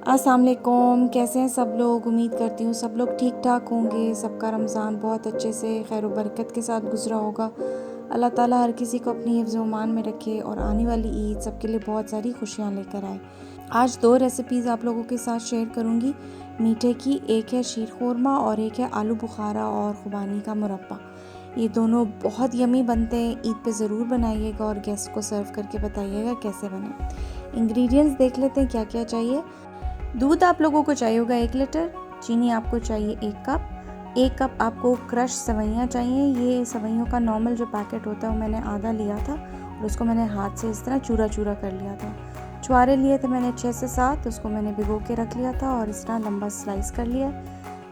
अस्सलाम वालेकुम। कैसे हैं सब लोग? उम्मीद करती हूँ सब लोग ठीक ठाक होंगे। सबका रमज़ान बहुत अच्छे से खैर व बरकत के साथ गुज़रा होगा। अल्लाह ताला हर किसी को अपनी हिफ्ज़ व ईमान में रखे और आने वाली ईद सबके लिए बहुत सारी खुशियाँ लेकर आए। आज 2 रेसिपीज़ आप लोगों के साथ शेयर करूँगी मीठे की। एक है शीर खुरमा और एक है आलू बुखारा और खुबानी का मुरब्बा। ये दोनों बहुत यमी बनते हैं। ईद पे ज़रूर बनाइएगा और गेस्ट को सर्व करके बताइएगा कैसे बने। इंग्रेडिएंट्स देख लेते हैं क्या क्या चाहिए। दूध आप लोगों को चाहिए होगा 1 लीटर। चीनी आपको चाहिए 1 कप आपको क्रश सेवइयाँ चाहिए। ये सेवइयों का नॉर्मल जो पैकेट होता है वो मैंने आधा लिया था और उसको मैंने हाथ से इस तरह चूरा चूरा कर लिया था। छुआरे लिए थे मैंने 6 से 7, उसको मैंने भिगो के रख लिया था और इस तरह लंबा स्लाइस कर लिया।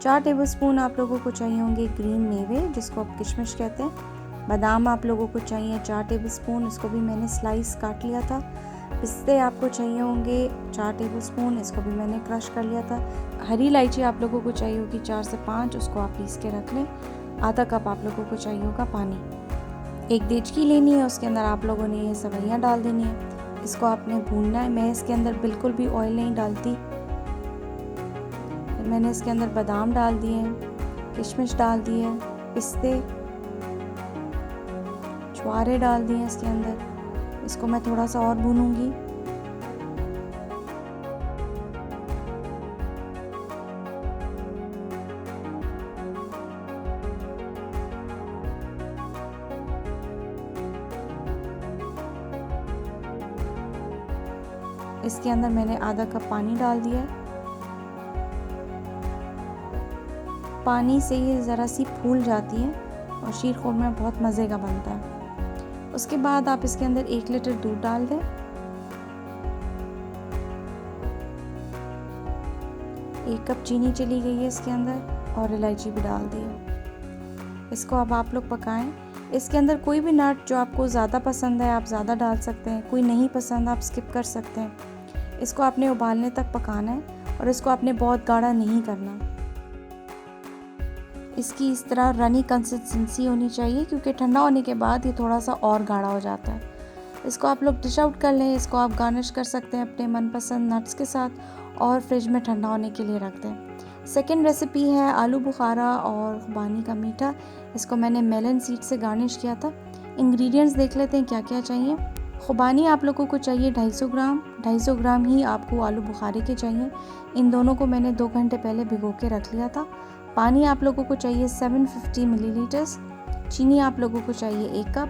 4 टेबलस्पून आप लोगों को चाहिए होंगे ग्रीन मेवे, जिसको आप किशमिश कहते हैं। बादाम आप लोगों को चाहिए 4 टेबलस्पून, इसको भी मैंने स्लाइस काट लिया था। पिस्ते आपको चाहिए होंगे 4 टेबलस्पून, इसको भी मैंने क्रश कर लिया था। हरी इलायची आप लोगों को चाहिए होगी 4 से 5, उसको आप पीस के रख लें। आधा कप आप लोगों को चाहिए होगा पानी। एक देचकी लेनी है, उसके अंदर आप लोगों ने ये सेवइयाँ डाल देनी है। इसको आपने भूनना है। मैं इसके अंदर बिल्कुल भी ऑयल नहीं डालती। फिर मैंने इसके अंदर बादाम डाल दिए हैं, किशमिश डाल दिए हैं, पिस्ते छुआरे डाल दिए इसके अंदर। इसको मैं थोड़ा सा और भूनूंगी। इसके अंदर मैंने आधा कप पानी डाल दिया। पानी से ये ज़रा सी फूल जाती है और शीर खुरमा बहुत मज़े का बनता है। उसके बाद आप इसके अंदर 1 लीटर दूध डाल दें। 1 कप चीनी चली गई है इसके अंदर और इलायची भी डाल दी है। इसको अब आप लोग पकाएं। इसके अंदर कोई भी नट जो आपको ज़्यादा पसंद है आप ज़्यादा डाल सकते हैं, कोई नहीं पसंद आप स्किप कर सकते हैं। इसको आपने उबालने तक पकाना है और इसको आपने बहुत गाढ़ा नहीं करना। इसकी इस तरह रनी कंसिस्टेंसी होनी चाहिए, क्योंकि ठंडा होने के बाद ये थोड़ा सा और गाढ़ा हो जाता है। इसको आप लोग डिश आउट कर लें। इसको आप गार्निश कर सकते हैं अपने मनपसंद नट्स के साथ और फ्रिज में ठंडा होने के लिए रख दें। सेकंड रेसिपी है आलू बुखारा और खुबानी का मीठा। इसको मैंने मेलन सीड से गार्निश किया था। इंग्रेडिएंट्स देख लेते हैं क्या क्या चाहिए। खुबानी आप लोगों को चाहिए 250 ग्राम। 250 ग्राम ही आपको आलू बुखारे के चाहिए। इन दोनों को मैंने 2 घंटे पहले भिगो के रख लिया था। पानी आप लोगों को चाहिए 750 मिलीलीटर्स। चीनी आप लोगों को चाहिए 1 कप।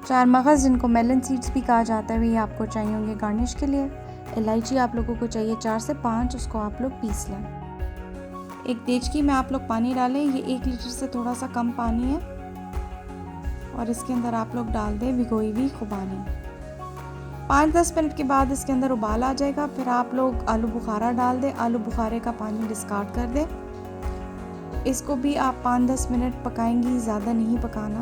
4 मगज़, जिनको मेलन सीड्स भी कहा जाता है, ये आपको चाहिए होंगे गार्निश के लिए। इलायची आप लोगों को चाहिए 4 से 5, उसको आप लोग पीस लें। एक देचकी में आप लोग पानी डालें। ये 1 लीटर से थोड़ा सा कम पानी है और इसके अंदर आप लोग डाल दें भिगोई हुई खुबानी। 5-10 मिनट के बाद इसके अंदर उबाल आ जाएगा। फिर आप लोग आलू बुखारा डाल दें। आलू बुखारे का पानी डिस्कार्ड कर दें। इसको भी आप 5-10 मिनट पकाएंगी, ज़्यादा नहीं पकाना।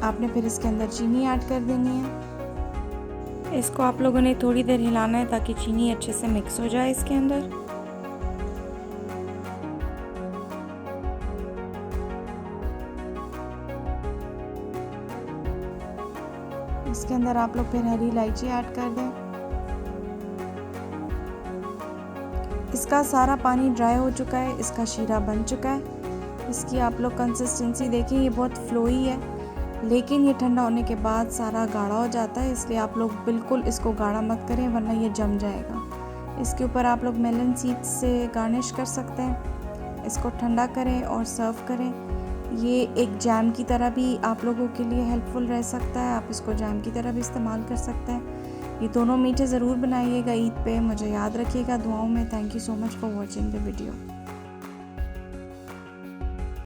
आपने फिर इसके अंदर चीनी ऐड कर देनी है। इसको आप लोगों ने थोड़ी देर हिलाना है ताकि चीनी अच्छे से मिक्स हो जाए इसके अंदर। इसके अंदर आप लोग फिर हरी इलायची ऐड कर दें। इसका सारा पानी ड्राई हो चुका है, इसका शीरा बन चुका है। इसकी आप लोग कंसिस्टेंसी देखें, ये बहुत फ्लोई है, लेकिन ये ठंडा होने के बाद सारा गाढ़ा हो जाता है। इसलिए आप लोग बिल्कुल इसको गाढ़ा मत करें वरना ये जम जाएगा। इसके ऊपर आप लोग मेलन सीड्स से गार्निश कर सकते हैं। इसको ठंडा करें और सर्व करें। ये एक जैम की तरह भी आप लोगों के लिए हेल्पफुल रह सकता है। आप इसको जैम की तरह भी इस्तेमाल कर सकते हैं। ये दोनों मीठे ज़रूर बनाइएगा ईद पे। मुझे याद रखिएगा दुआओं में। Thank you so much for watching the video.